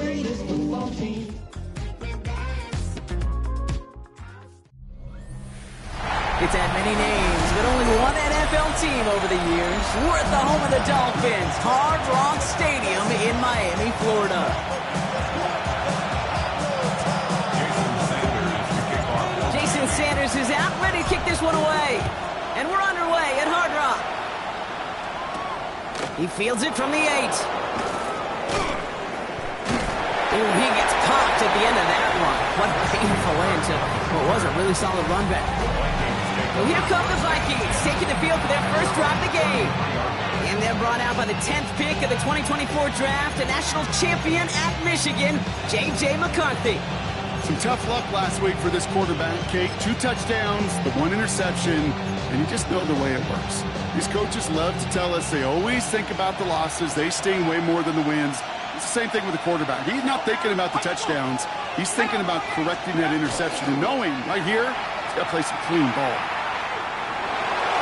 greatest football team. It's had many names, but only one NFL team over the years. We're at the home of the Dolphins, Hard Rock Stadium in Miami, Florida. Jason Sanders is out, ready to kick this one away. And we're underway at Hard Rock. He fields it from the 8. Ooh, he gets popped at the end of that one. What a painful end to what was a really solid run back. Well, here come the Vikings, taking the field for their first drive of the game. And they're brought out by the 10th pick of the 2024 draft, a national champion at Michigan, J.J. McCarthy. Some tough luck last week for this quarterback, Kate. 2 touchdowns, the 1 interception, and you just know the way it works. These coaches love to tell us they always think about the losses. They sting way more than the wins. It's the same thing with the quarterback. He's not thinking about the touchdowns. He's thinking about correcting that interception and knowing right here, he's got to play some clean ball.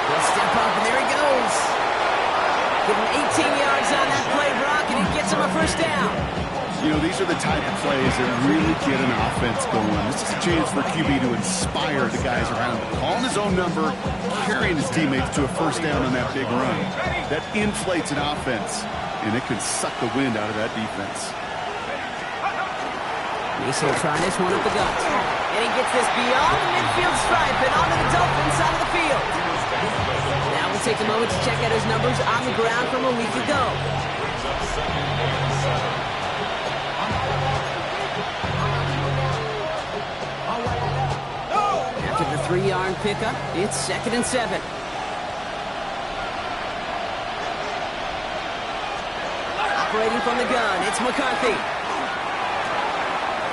He'll step up, and there he goes. Give him 18 yards on that play, Brock, and he gets him a first down. You know, these are the type of plays that really get an offense going. This is a chance for QB to inspire the guys around him. Calling his own number, carrying his teammates to a first down on that big run. That inflates an offense, and it can suck the wind out of that defense. Mason trying this one up the gut. And he gets this beyond the midfield stripe and onto the Dolphins side of the field. Now we'll take a moment to check out his numbers on the ground from a week ago. After the 3-yard pickup, it's 2nd and 7. Operating from the gun, it's McCarthy.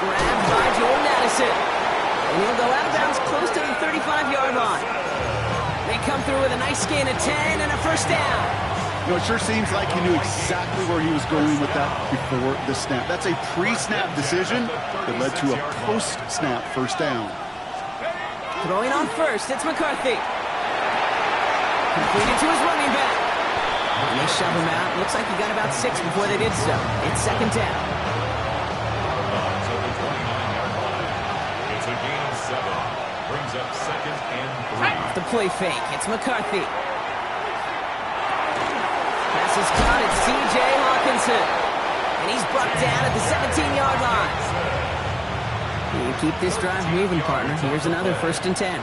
Grabbed by Joel Madison. And he'll go out of bounds close to the 35-yard line. They come through with a nice gain of 10 and a first down. You know, it sure seems like he knew exactly where he was going with that before the snap. That's a pre-snap decision that led to a post-snap first down. Throwing on first, it's McCarthy. Completed to his running back. And they shove him out. Looks like he got about 6 before they did so. It's 2nd down. It's a gain of 7. Brings up 2nd and 3. Off the play fake, it's McCarthy. Pass is caught, it's C.J. Hawkinson. And he's brought down at the 17-yard line. You keep this drive moving, partner. Here's another 1st and 10.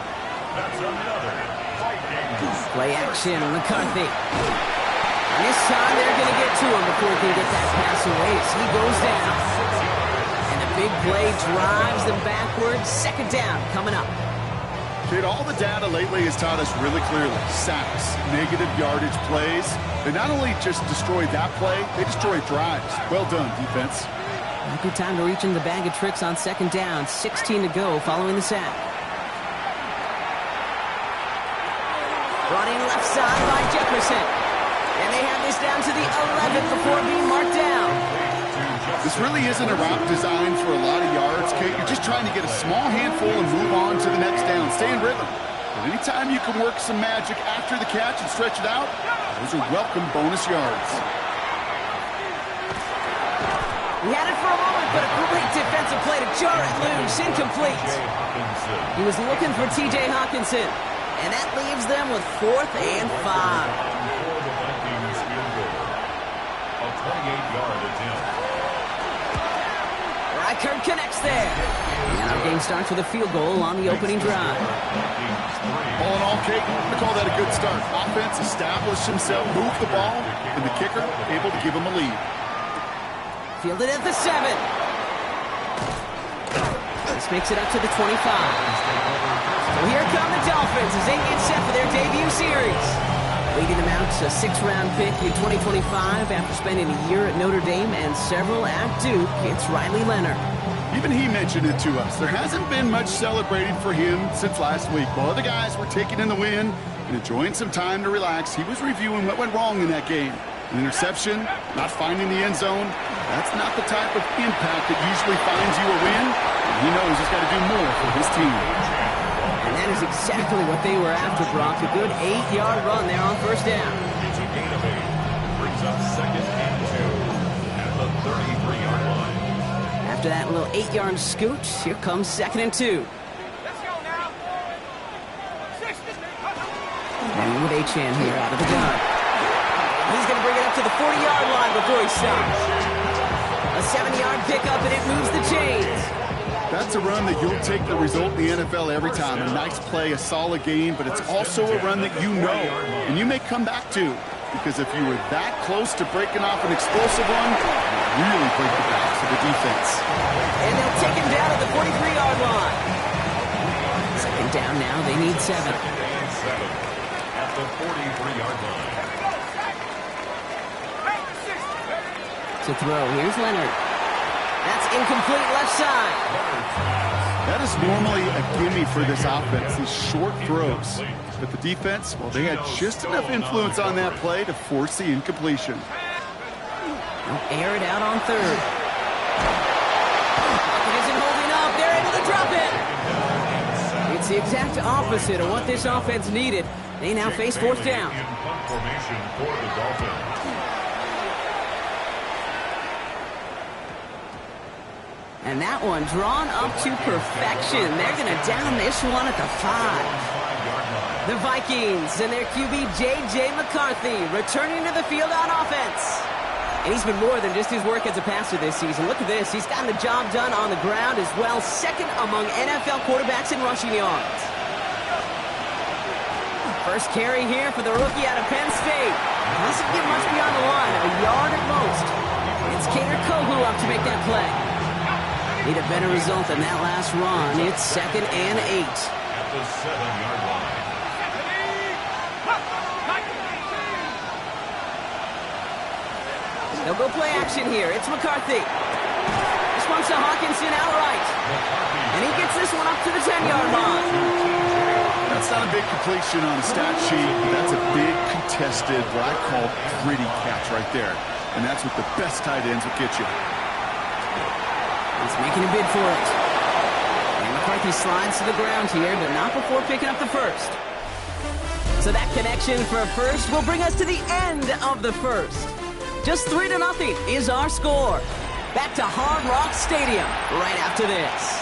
Play action, McCarthy. And this time they're going to get to him before he can get that pass away as he goes down. And the big play drives them backwards. 2nd down coming up. Kid, all the data lately has taught us really clearly. Sacks, negative yardage plays. They not only just destroyed that play, they destroyed drives. Well done, defense. A good time to reach in the bag of tricks on 2nd down. 16 to go following the sack. Brought in left side by Jefferson. And they have this down to the 11th before being marked down. This really isn't a route designed for a lot of yards, Kate. You're just trying to get a small handful and move on to the next down. Stay in rhythm. But anytime you can work some magic after the catch and stretch it out, those are welcome bonus yards. He had it for a moment, but a great defensive play to jar it loose. Incomplete. He was looking for T.J. Hawkinson. And that leaves them with 4th and 5. A 28-yard attempt. Reichert connects there. And our game starts with a field goal on the opening drive. All in all, Kate, I call that a good start. Offense established himself, moved the ball, and the kicker able to give him a lead. Fielded at the 7. This makes it up to the 25. So here come the Dolphins as they get set for their debut series. Leading them out to a 6th-round pick in 2025 after spending a year at Notre Dame and several at Duke. It's Riley Leonard. Even he mentioned it to us. There hasn't been much celebrating for him since last week. While other guys were taking in the win and enjoying some time to relax, he was reviewing what went wrong in that game. An interception, not finding the end zone. That's not the type of impact that usually finds you a win. And he knows he's got to do more for his team. And that is exactly what they were after, Brock. A good 8-yard run there on first down. It's a gain of 8. Brings up 2nd and 2 at the 33-yard line. after that little 8-yard scoot, here comes 2nd and 2. And with Achane here out of the gun. He's going to bring it up to the 40-yard line before he stops. A 7-yard pickup, and it moves the chains. That's a run that you'll take the result in the NFL every time. A nice play, a solid game, but it's also a run that you know and you may come back to. Because if you were that close to breaking off an explosive one, you really break the backs of the defense. And they'll take him down at the 43-yard line. 2nd down now, they need 7. At the 43-yard line. To throw, here's Leonard. That's incomplete left side. That is normally a gimme for this offense, these short throws. But the defense, well, they had just enough influence on that play to force the incompletion. They'll air it out on 3rd. It isn't holding up. They're able to drop it. It's the exact opposite of what this offense needed. They now face 4th down. In punt formation for the Dolphins. And that one drawn up to perfection. They're going to down this one at the 5. The Vikings and their QB J.J. McCarthy returning to the field on offense. And he's been more than just his work as a passer this season. Look at this. He's gotten the job done on the ground as well. 2nd among NFL quarterbacks in rushing yards. First carry here for the rookie out of Penn State. Doesn't get much beyond the line, a yard at most. It's Kader Kohou up to make that play. Need a better result than that last run. It's 2nd and 8. At the 7-yard line. They'll go play action here. It's McCarthy. This one's to Hawkinson outright. And he gets this one up to the 10-yard line. That's not a big completion on a stat sheet. That's a big contested, what I call gritty catch right there. And that's what the best tight ends will get you. He's making a bid for it. And McCarthy slides to the ground here, but not before picking up the first. So that connection for a first will bring us to the end of the first. Just 3-0 is our score. Back to Hard Rock Stadium right after this.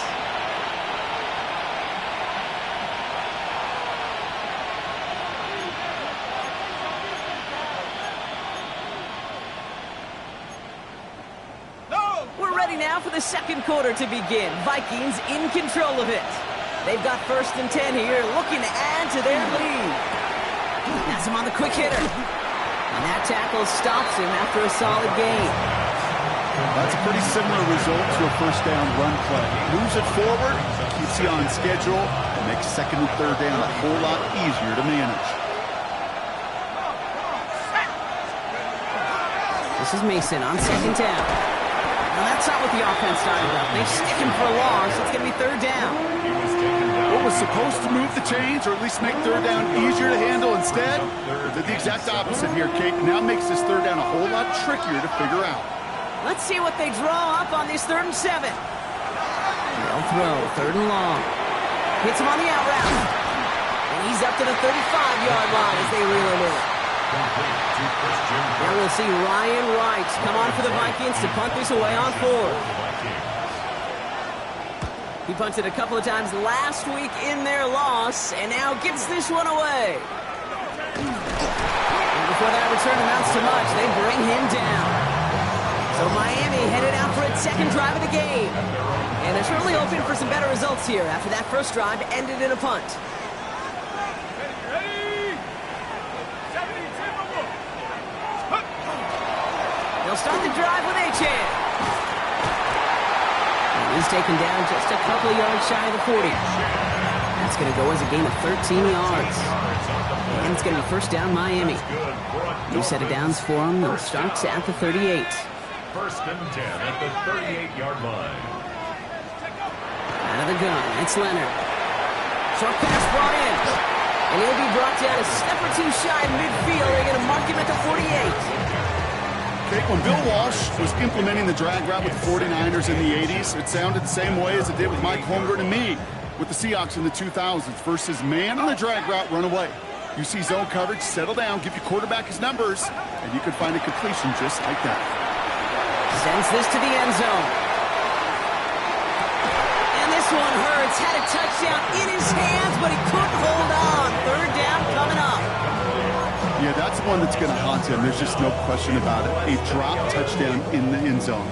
We're ready now for the 2nd quarter to begin. Vikings in control of it. They've got 1st and 10 here, looking to add to their lead. That's him on the quick hitter. And that tackle stops him after a solid gain. That's a pretty similar result to a 1st down run play. Moves it forward, keeps you on schedule, and makes 2nd and 3rd down a whole lot easier to manage. This is Mason on 2nd down. Now that's not what the offense started about. They stick him for a loss. It's going to be 3rd down. What was supposed to move the chains, or at least make 3rd down easier to handle instead, did the exact opposite here, Kate. Now makes this 3rd down a whole lot trickier to figure out. Let's see what they draw up on this 3rd and 7. They'll throw, 3rd and long. Hits him on the out route. And he's up to the 35-yard line as they reel him in. Now we'll see Ryan Wright come on for the Vikings to punt this away on 4th. He punted a couple of times last week in their loss, and now gives this one away. And before that return amounts to much, they bring him down. So Miami headed out for its 2nd drive of the game. And they're certainly hoping for some better results here after that first drive ended in a punt. They'll start the drive with Achane. He's taken down just a couple of yards shy of the 40. That's going to go as a gain of 13 yards. And it's going to be 1st down Miami. New set of downs for him. They'll start at the 38. 1st and 10 at the 38-yard line. Out of the gun, it's Leonard. Short pass brought in. And he'll be brought down a step or two shy of midfield. They're going to mark him at the 48. When Bill Walsh was implementing the drag route with the 49ers in the 80s, it sounded the same way as it did with Mike Holmgren and me with the Seahawks in the 2000s versus man on a drag route, run away. You see zone coverage, settle down, give your quarterback his numbers, and you can find a completion just like that. Sends this to the end zone. one hurts. Had a touchdown in his hands, but he couldn't hold on. Third down coming up. Yeah, that's one that's going to haunt him. There's just no question about it. A drop touchdown in the end zone.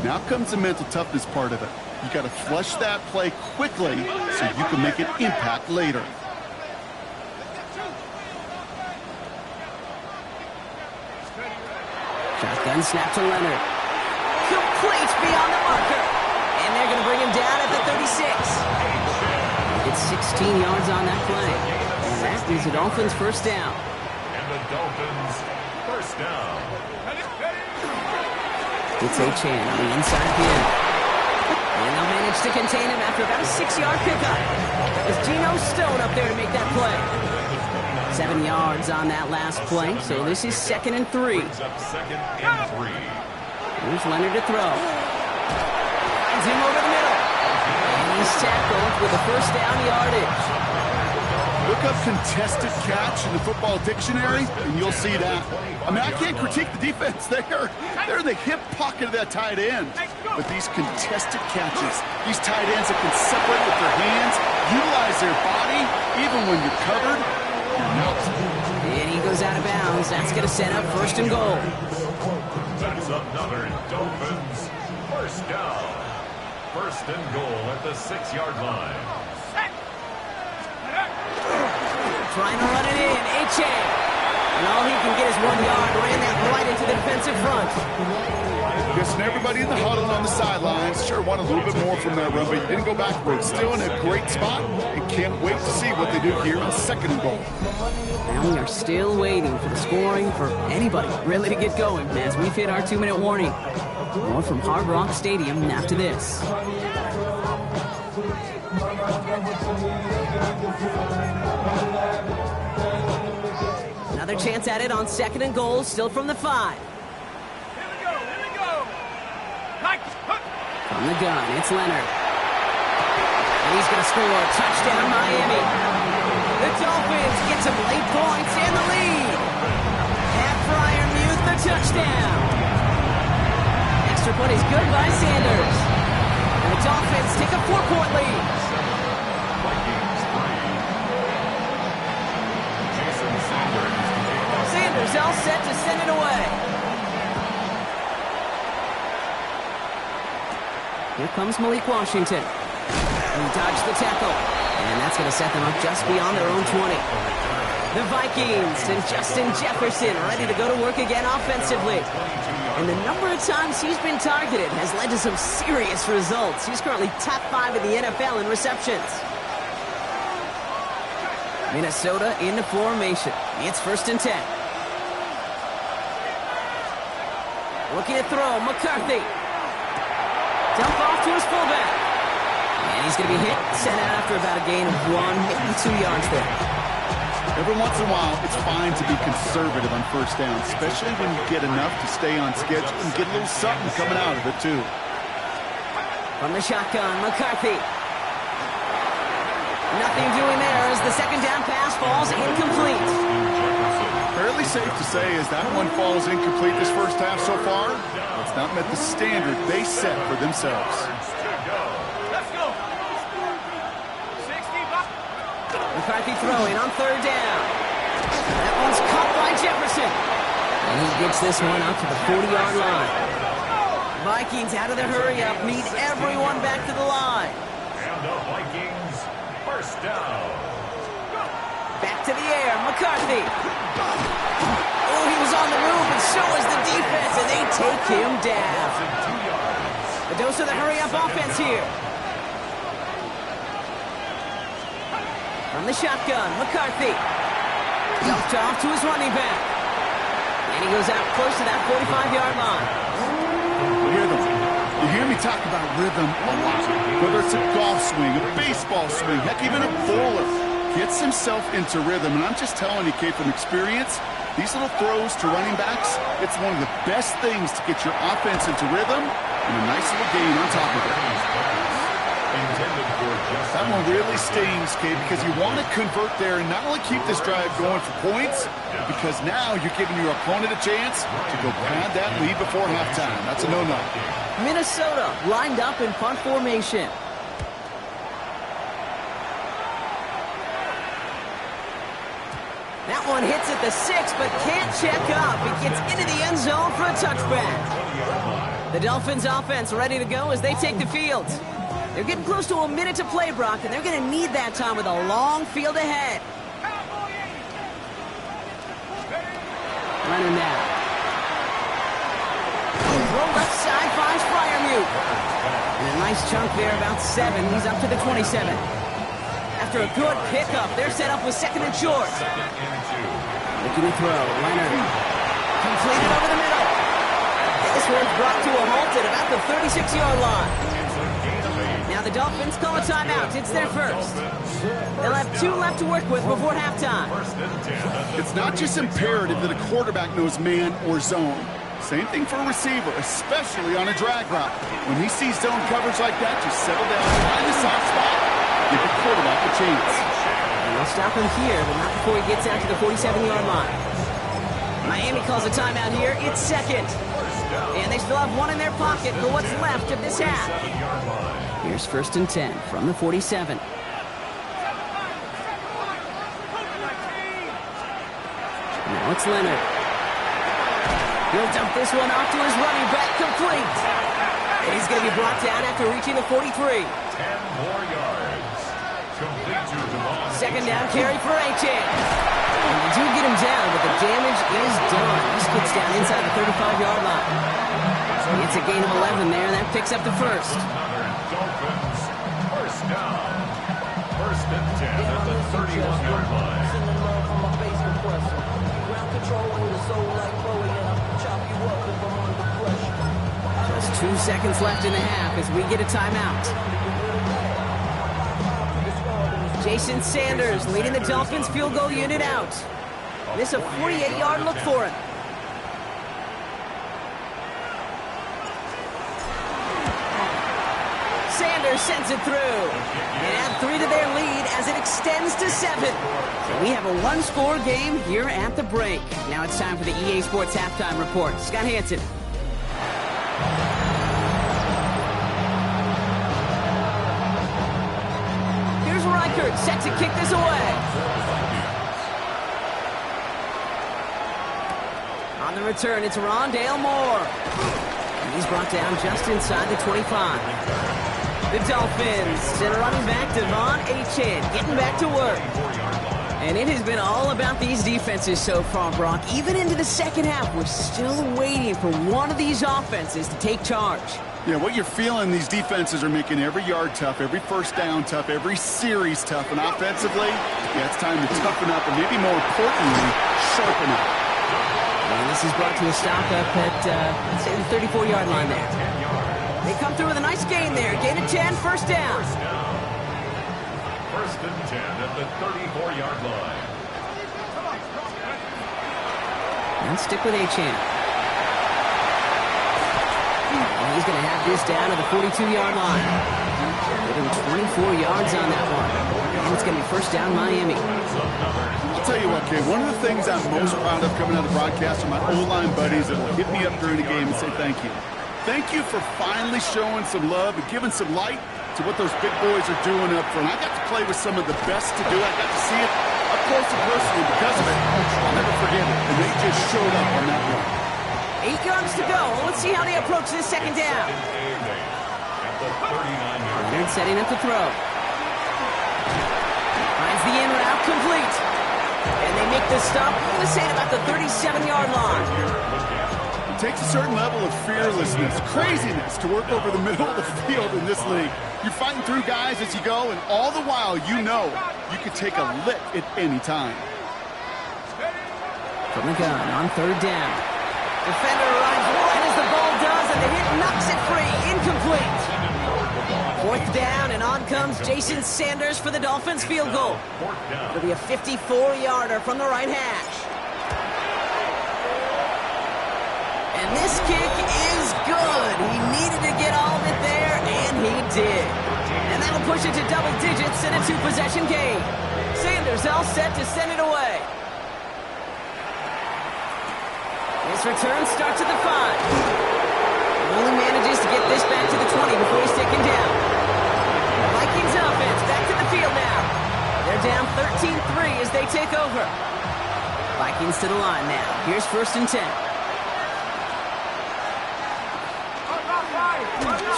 Now comes the mental toughness part of it. You got to flush that play quickly so you can make an impact later. Shotgun snap to Leonard. Complete beyond the marker. And they're going to bring him down at the 36. It's 16 yards on that play. And that is the Dolphins' first down. And the Dolphins first down. It's Achane on the inside pin. And they'll manage to contain him after about a 6-yard pickup. It's Geno Stone up there to make that play. 7 yards on that last play, so this is 2nd and 3. Brings up 2nd and 3. Here's Leonard to throw. Finds him over the middle. And he's tackled with a first down yardage. Look up contested catch in the football dictionary, and you'll see that. I mean, I can't critique the defense there. They're in the hip pocket of that tight end. But these contested catches, these tight ends that can separate with their hands, utilize their body, even when you're covered, you're not. And he goes out of bounds. That's going to set up 1st and goal. That's another Dolphins first down. 1st and goal at the 6-yard line. Trying to run it in. Achane. And all he can get is 1 yard. Ran that right into the defensive front. Guessing everybody in the huddle on the sidelines sure want a little bit more from that run, but you didn't go backwards. Still in a great spot, and can't wait to see what they do here on 2nd and goal. Now we are still waiting for the scoring for anybody really to get going as we've hit our 2-minute warning. More from Hard Rock Stadium after this. Another chance at it on 2nd and goal, still from the 5. From the gun, it's Leonard. And he's going to score. Touchdown, Miami. The Dolphins get some late points in the lead. Pat Fryermuth, the touchdown. Extra point is good by Sanders. And the Dolphins take a 4-point lead. Vikings 3. Jason Sanders. Sanders all set to send it away. Here comes Malik Washington. He dodged the tackle. And that's going to set them up just beyond their own 20. The Vikings and Justin Jefferson ready to go to work again offensively. And the number of times he's been targeted has led to some serious results. He's currently top 5 in the NFL in receptions. Minnesota in the formation. It's 1st and 10. Looking to throw, McCarthy. Dump off to his fullback. And he's going to be hit, sent out after about a gain of 1, maybe 2 yards there. Every once in a while, it's fine to be conservative on 1st down, especially when you get enough to stay on schedule and get a little something coming out of it, too. From the shotgun, McCarthy. Nothing doing there as the 2nd down pass falls incomplete. Fairly safe to say as that one falls incomplete this first half so far, it's not met the standard they set for themselves. Let's go. McCarthy throwing on 3rd down. That one's caught by Jefferson. And he gets this one out to the 40-yard line. Vikings out of the hurry-up, need everyone back to the line. And the Vikings first down. Back to the air, McCarthy. Oh, he was on the move, and so was the defense, and they take him down. A dose of the hurry-up offense here. From the shotgun, McCarthy. Dumped off to his running back. And he goes out close to that 45-yard line. Hear them. You hear me talk about rhythm a lot. Whether it's a golf swing, a baseball swing, heck, even a bowler gets himself into rhythm. And I'm just telling you, Kate, from experience, these little throws to running backs, it's one of the best things to get your offense into rhythm and a nice little gain on top of it. That one really stings, Kate, because you want to convert there and not only keep this drive going for points, because now you're giving your opponent a chance to go pad that lead before halftime. That's a no-no. Minnesota lined up in punt formation. That one hits at the 6, but can't check up. It gets into the end zone for a touchback. The Dolphins offense ready to go as they take the field. They're getting close to a minute to play, Brock, and they're going to need that time with a long field ahead. Running now. Throw left side finds Freiermuth. And a nice chunk there, about 7. He's up to the 27. After a good pickup, they're set up with 2nd and short. Looking to throw. Leonard. Completed over the middle. This one's brought to a halt at about the 36-yard line. Now the Dolphins call a timeout. It's their first. They'll have 2 left to work with before halftime. It's not just imperative that a quarterback knows man or zone. Same thing for a receiver, especially on a drag route. When he sees zone coverage like that, just settle down, find the soft spot, give the quarterback a chance. And they'll stop him here, but not before he gets out to the 47-yard line. Miami calls a timeout here. It's 2nd. And they still have 1 in their pocket for what's left of this half. Here's 1st and 10 from the 47. Now it's Leonard. He'll dump this one off to his running back, complete. And he's going to be brought down after reaching the 43. 10 more yards. Complete to Devon. 2nd down carry for Achan. And they do get him down, but the damage is done. This gets down inside the 35-yard line. It's a gain of 11 there, and that picks up the first. Dolphins. First down. 1st and 10 at the 31-yard line. Just 2 seconds left in the half as we get a timeout. Jason Sanders leading the Dolphins field goal unit out. This a 48-yard look for him. Sanders sends it through. And add 3 to their lead as it extends to 7. So we have a 1-score game here at the break. Now it's time for the EA Sports Halftime Report. Scott Hansen. Here's Reichert set to kick this away. On the return, it's Rondale Moore. And he's brought down just inside the 25. The Dolphins send a running back, Devon Achan, getting back to work. And it has been all about these defenses so far, Brock. Even into the second half, we're still waiting for one of these offenses to take charge. Yeah, what you're feeling, these defenses are making every yard tough, every first down tough, every series tough. And offensively, yeah, it's time to toughen up and maybe more importantly, sharpen up. And this is brought to a stop up at, let's say, the 34-yard line there. They come through with a nice gain there. Gain of 10, first down. 1st and 10 at the 34-yard line. And stick with Achan. And he's going to have this down to the 42-yard line. Give him 24 yards on that one. And it's going to be first down Miami. I'll tell you what, Kay, one of the things I'm most proud of coming out of the broadcast are my O-line buddies that will hit me up during the game and say thank you. Thank you for finally showing some love and giving some light to what those big boys are doing up front. I got to play with some of the best to do it. I got to see it up close and personal. Because of it, I'll never forget it. And they just showed up on that one. 8 yards to go. Let's see how they approach this second down. They're setting up to throw. Finds the in route complete. And they make the stop, I'm going to say, about the 37-yard line. It takes a certain level of fearlessness, craziness to work over the middle of the field in this league. You're fighting through guys as you go, and all the while you know you could take a lick at any time. From the gun on 3rd down. Defender runs right as the ball does, and the hit knocks it free. Incomplete. 4th down, and on comes Jason Sanders for the Dolphins field goal. It'll be a 54-yarder from the right hash. And this kick is good. He needed to get all of it there, and he did. And that'll push it to double digits in a 2-possession game. Sanders all set to send it away. His return starts at the 5. Only manages to get this back to the 20 before he's taken down. The Vikings offense back to the field now. They're down 13-3 as they take over. Vikings to the line now. Here's 1st and 10.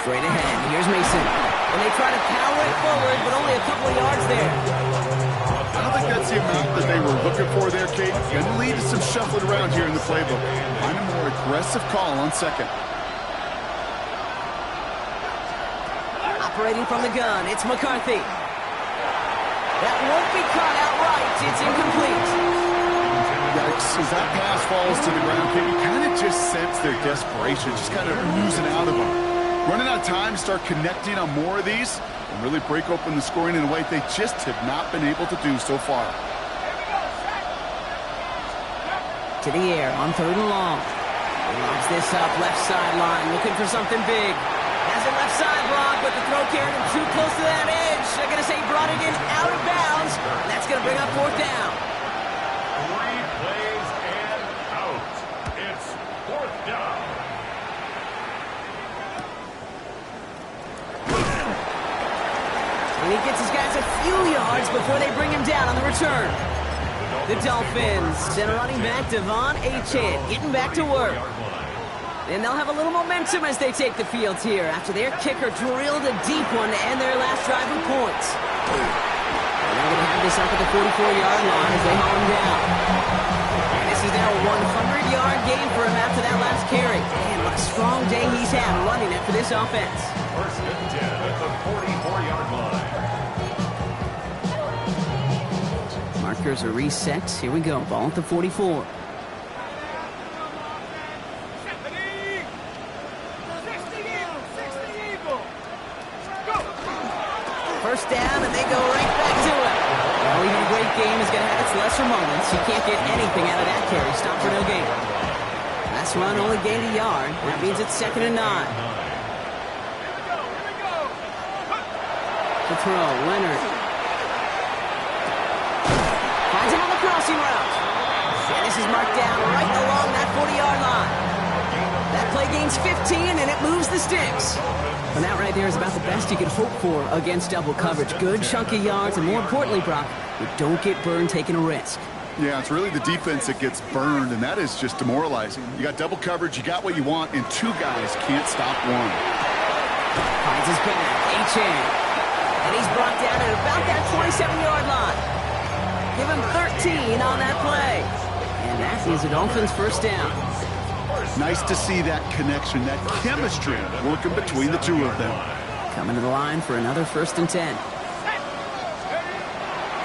Straight ahead. Here's Mason. And they try to power it forward, but only a couple of yards there. I don't think that's the amount that they were looking for there, Kate. Going to lead to some shuffling around here in the playbook. Find a more aggressive call on 2nd. Operating from the gun, it's McCarthy. That won't be caught outright. It's incomplete. As that pass falls to the ground, Kate, you kind of just sense their desperation, just kind of oozing out of them. Running out of time to start connecting on more of these and really break open the scoring in a way they just have not been able to do so far. To the air on 3rd and long. He lobs this up, left sideline, looking for something big. Has a left side block, but the throw carried him too close to that edge. They're going to say he brought it in out of bounds. And that's going to bring up 4th down. 3 plays and out. It's 4th down. And he gets his guys a few yards before they bring him down on the return. The Dolphins send a running back, Devon Achane, getting back to work. And they'll have a little momentum as they take the field here after their kicker drilled a deep one to end their last drive with points. And they're going to have this up at the 44-yard line as they haul him down. And this is now a 100-yard gain for him after that last carry. Man, what a strong day he's had running it for this offense. 1st and 10 at the 44-yard line. Markers are reset. Here we go. Ball at the 44. First down, and they go right back to it. Well, even a great game is going to have its lesser moments. You can't get anything out of that carry. Stop for no gain. Last run only gained a yard. That means it's 2nd and 9. The throw, Leonard. Finds him on the crossing route. And this is marked down right along that 40-yard line. That play gains 15, and it moves the sticks. And that right there is about the best you could hope for against double coverage. Good chunky yards, and more importantly, Brock, you don't get burned taking a risk. Yeah, it's really the defense that gets burned, and that is just demoralizing. You got double coverage, you got what you want, and 2 guys can't stop one. Finds his back, Achane. And he's brought down at about that 27-yard line. Give him 13 on that play. And that is the Dolphins' 1st down. Nice to see that connection, that chemistry working between the 2 of them. Coming to the line for another 1st and 10.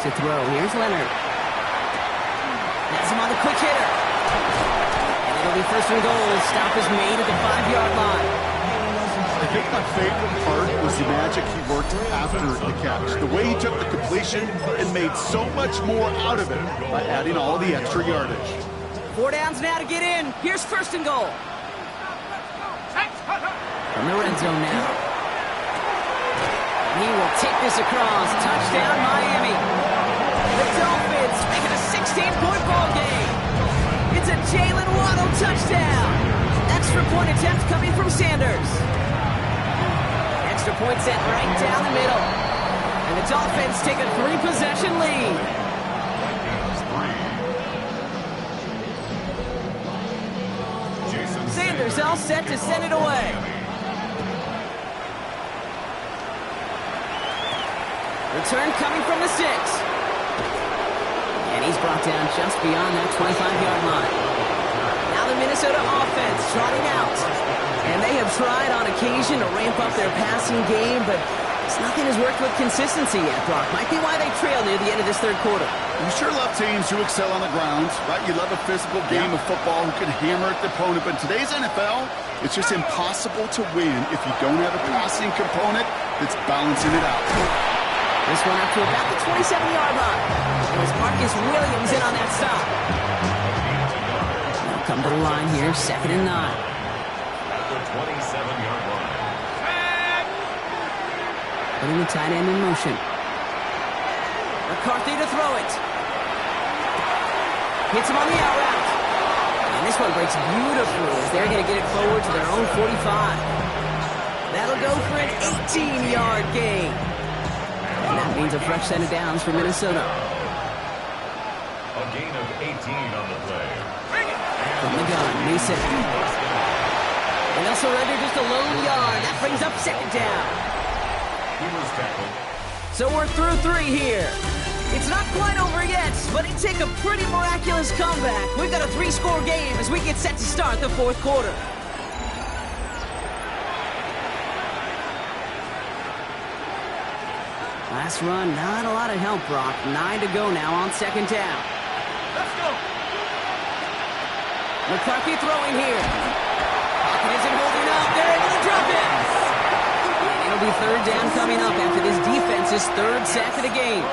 To throw, here's Leonard. Has him on the quick hitter. And it'll be 1st and goal. Stop is made at the 5-yard line. I think my favorite part was the magic he worked after the catch. The way he took the completion and made so much more out of it by adding all the extra yardage. 4 downs now to get in. Here's 1st and goal. From the red zone now. And he will take this across. Touchdown, Miami. The Dolphins making a 16-point ball game. It's a Jalen Waddle touchdown. Extra point attempt coming from Sanders. Extra point set right down the middle. And the Dolphins take a 3-possession lead. Sanders all set to send it away. Return coming from the 6. And he's brought down just beyond that 25-yard line. Now the Minnesota offense trotting out. And they have tried on occasion to ramp up their passing game, but nothing has worked with consistency yet, Brock. Might be why they trail near the end of this 3rd quarter. You sure love teams who excel on the ground, right? You love a physical game of football who can hammer at the opponent. But in today's NFL, it's just impossible to win if you don't have a passing component that's balancing it out. This one up to about the 27-yard line. As Marcus Williams in on that stop. Now come to the line here, 2nd and 9. At the 27-yard line. Putting the tight end in motion. McCarthy to throw it. Hits him on the out route. And this one breaks beautifully as they're going to get it forward to their own 45. That'll go for an 18-yard gain. And that means a fresh set of downs for Minnesota. A gain of 18 on the play. From the gun, Mason. And they'll surrender just a lone yard. That brings up second down. He was tackled. So we're through 3 here. It's not quite over yet, but it took a pretty miraculous comeback. We've got a 3-score game as we get set to start the 4th quarter. Last run, not a lot of help, Brock. 9 to go now on second down. Let's go. McCarthy throwing here. Pocket isn't holding up. They're able to drop it. And it'll be third down coming up after this defense's 3rd sack of the game.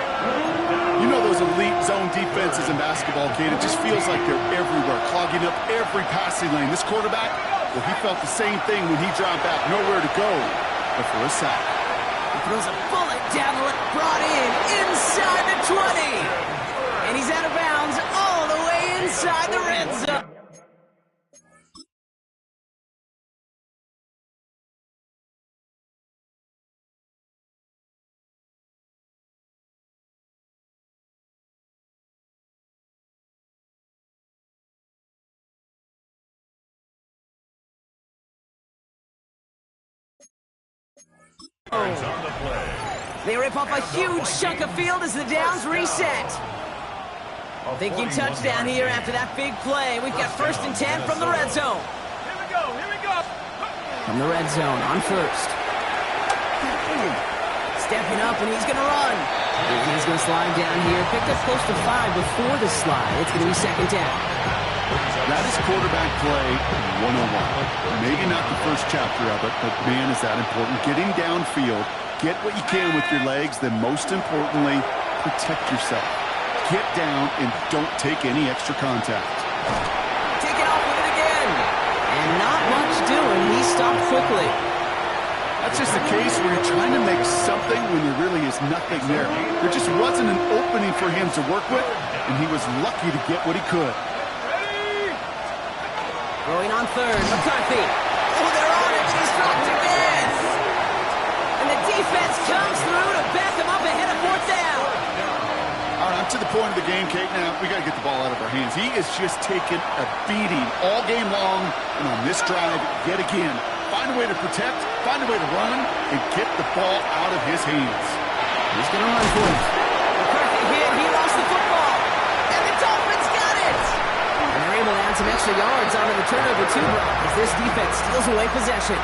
You know those elite zone defenses in basketball, Kate. It just feels like they're everywhere, clogging up every passing lane. This quarterback, well, he felt the same thing when he dropped back. Nowhere to go but for a sack. He throws a bullet down the left, brought in inside the 20. And he's out of bounds all the way inside the red zone. Turns on the play. They rip off a huge chunk of field as the downs reset. Thinking touchdown here after that big play. We've got 1st and 10 from the red zone. Here we go. Here we go. From the red zone on 1st. Stepping up, and he's going to run. And he's going to slide down here. Picked up close to 5 before the slide. It's going to be second down. That is quarterback play 101. Maybe not the first chapter of it, but man, is that important. Getting downfield, get what you can with your legs, then most importantly, protect yourself. Get down and don't take any extra contact. Taking off with it again. And not much doing. He stopped quickly. That's just a case where you're trying to make something when there really is nothing there. There just wasn't an opening for him to work with, and he was lucky to get what he could. Throwing on 3rd, McCarthy. Oh, they're on it. He's dropped again. And the defense comes through to back him up ahead of 4th down. All right, I'm to the point of the game, Kate. Now, we got to get the ball out of our hands. He is just taking a beating all game long, and on this drive, yet again, find a way to protect, find a way to run, and get the ball out of his hands. He's going to run for it. McCarthy hit. He lost the football. And the Dolphins got it. And they're able to add some extra yards on the turnover too, as this defense steals away possession.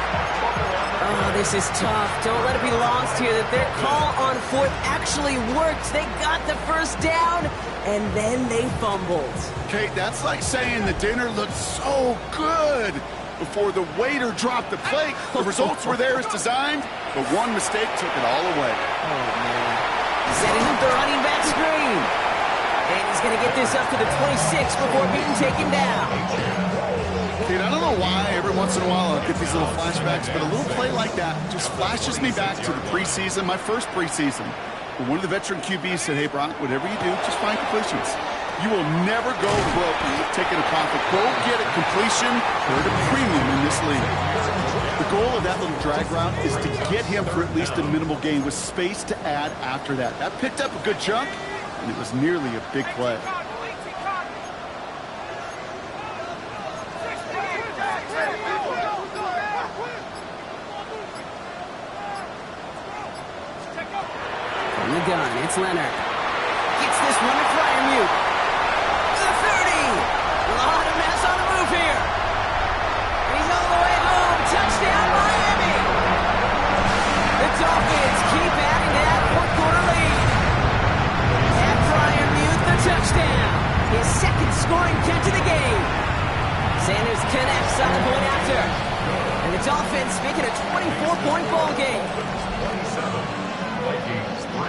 Oh, this is tough. Don't let it be lost here that their call on 4th actually worked. They got the 1st down, and then they fumbled. Kate, that's like saying the dinner looked so good before the waiter dropped the plate. The results were there as designed, but one mistake took it all away. Oh, man. Setting up the running back screen. And he's going to get this up to the 26 before being taken down. Kate, I don't know why every once in a while I'll get these little flashbacks, but a little play like that just flashes me back to the preseason, my first preseason. When one of the veteran QBs said, hey, Brock, whatever you do, just find completions. You will never go broke taking a profit. Go get a completion. They're at a premium in this league. The goal of that little drag route is to get him for at least a minimal gain with space to add after that. That picked up a good chunk, and it was nearly a big play. From the gun, it's Leonard. Gets this one to Fryermuth. The 30. A lot of mess on the move here. And he's all the way home. Touchdown, Miami. The Dolphins keep adding to that 4th quarter lead. And Fryermuth, the touchdown. His 2nd scoring catch of the game. Sanders connects on the point after. And the Dolphins make it a 24-point ball game. 27. Vikings 3.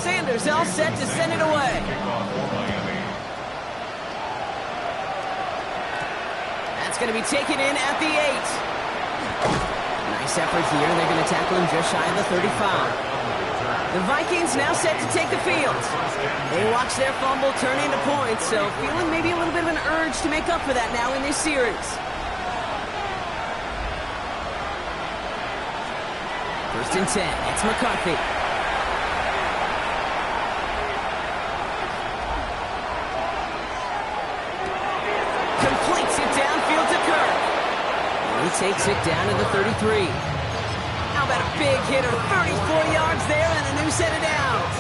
Sanders all set to send it away. Kickoff for Miami. That's going to be taken in at the 8. Nice effort here. They're going to tackle him just shy of the 35. The Vikings now set to take the field. They watch their fumble turn into points, so feeling maybe a little bit of an urge to make up for that now in this series. First and 10. It's McCarthy. takes it down to the 33. How about a big hitter, 34 yards there and a new set of downs.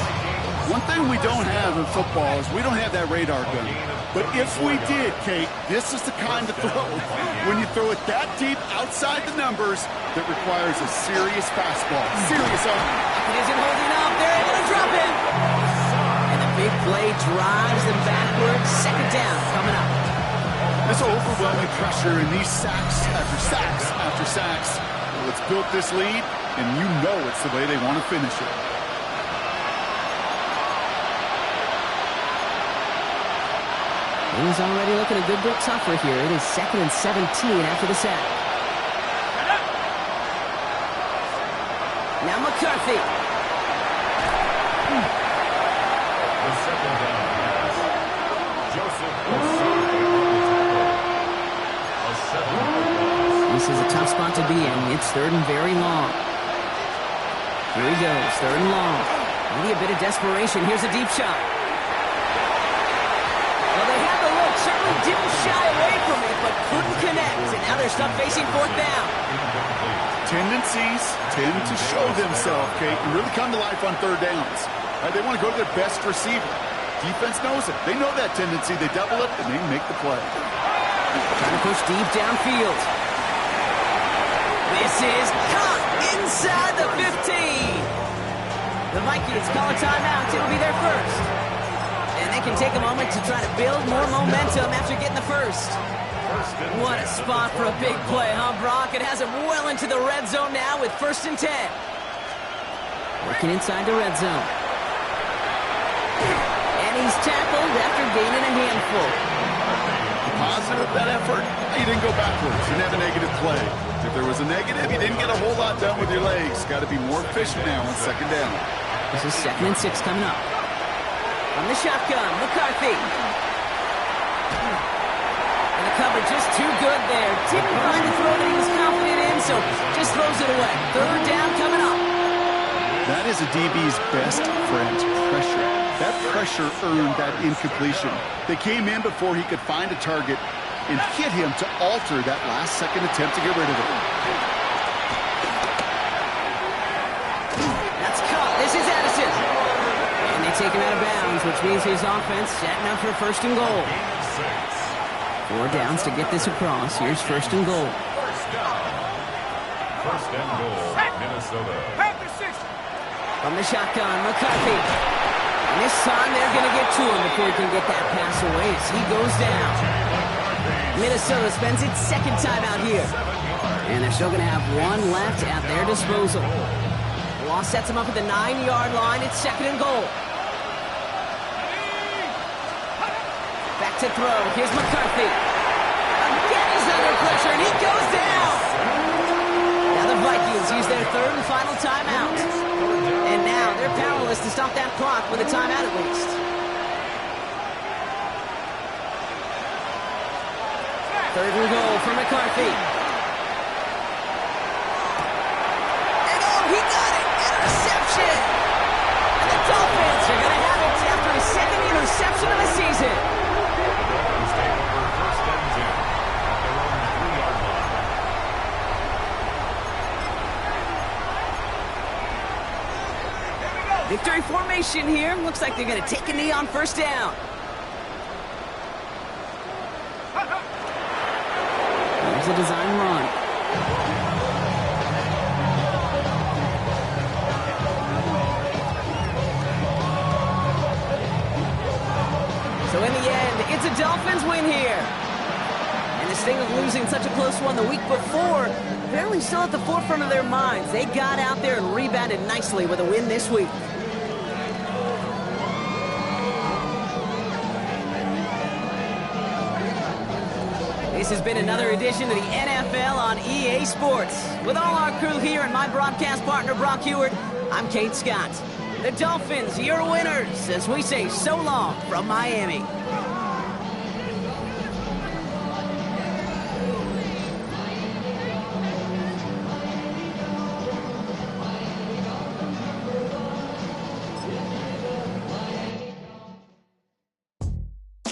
One thing we don't have in football is we don't have that radar gun. But if we did, Kate, this is the kind of throw, when you throw it that deep outside the numbers, that requires a serious fastball. Serious arm. It isn't holding up. They're able to drop him. And the big play drives them backwards. Second down coming up. This overwhelming pressure and these sacks after sacks after sacks. Well, it's built this lead, and you know it's the way they want to finish it. It is already looking a good bit tougher here. It is 2nd and 17 after the sack. Now McCarthy. The second down pass. Joseph. A 7-yard loss. This is a tough spot to be in. It's 3rd and very long. Here he goes, 3rd and long. Maybe a bit of desperation. Here's a deep shot. Well, they had the look. Certainly didn't shy away from it, but couldn't connect. And now they're stuck facing 4th down. Tendencies tend to show themselves, Kate, and really come to life on 3rd downs. They want to go to their best receiver. Defense knows it. They know that tendency. They double it, and they make the play. Trying to push deep downfield. This is caught inside the 15. The Vikings call a timeout. It'll be their first. And they can take a moment to try to build more momentum after getting the first. What a spot for a big play, huh, Brock? It has him well into the red zone now with 1st and 10. Working inside the red zone. And he's tackled after gaining a handful. Positive, that effort. You didn't go backwards. You didn't have a negative play. If there was a negative, you didn't get a whole lot done with your legs. Got to be more efficient now on 2nd down. This is 2nd and 6 coming up. From the shotgun, McCarthy. And the cover just too good there. Didn't find the throw that he was confident in, so just throws it away. 3rd down coming up. That is a DB's best friend, pressure. That pressure earned that incompletion. They came in before he could find a target and hit him to alter that last-second attempt to get rid of it. That's caught. This is Addison. And they take him out of bounds, which means his offense setting up for 1st and goal. 4 downs to get this across. Here's 1st and goal. First down. 1st and goal, Minnesota. From the shotgun, McCarthy. And this time they're going to get to him before he can get that pass away as he goes down. Minnesota spends its 2nd time out here. And they're still going to have 1 left at their disposal. The loss sets them up at the 9-yard line. It's 2nd and goal. Back to throw. Here's McCarthy. Again, he's under pressure, and he goes down. Now the Vikings use their 3rd and final timeout. And now they're powerless to stop that clock with a timeout at least. 3rd and goal for McCarthy. And oh, he got it! Interception! And the Dolphins are going to have it after his 2nd interception of the season. Dolphins take over 1st and 10 at their own 3-yard line. Victory formation here. Looks like they're going to take a knee on 1st down. There's a design run. So in the end, it's a Dolphins win here. And this thing of losing such a close one the week before, apparently still at the forefront of their minds. They got out there and rebounded nicely with a win this week. This has been another edition of the NFL on EA Sports. With all our crew here and my broadcast partner, Brock Heward, I'm Kate Scott. The Dolphins, your winners, as we say so long from Miami.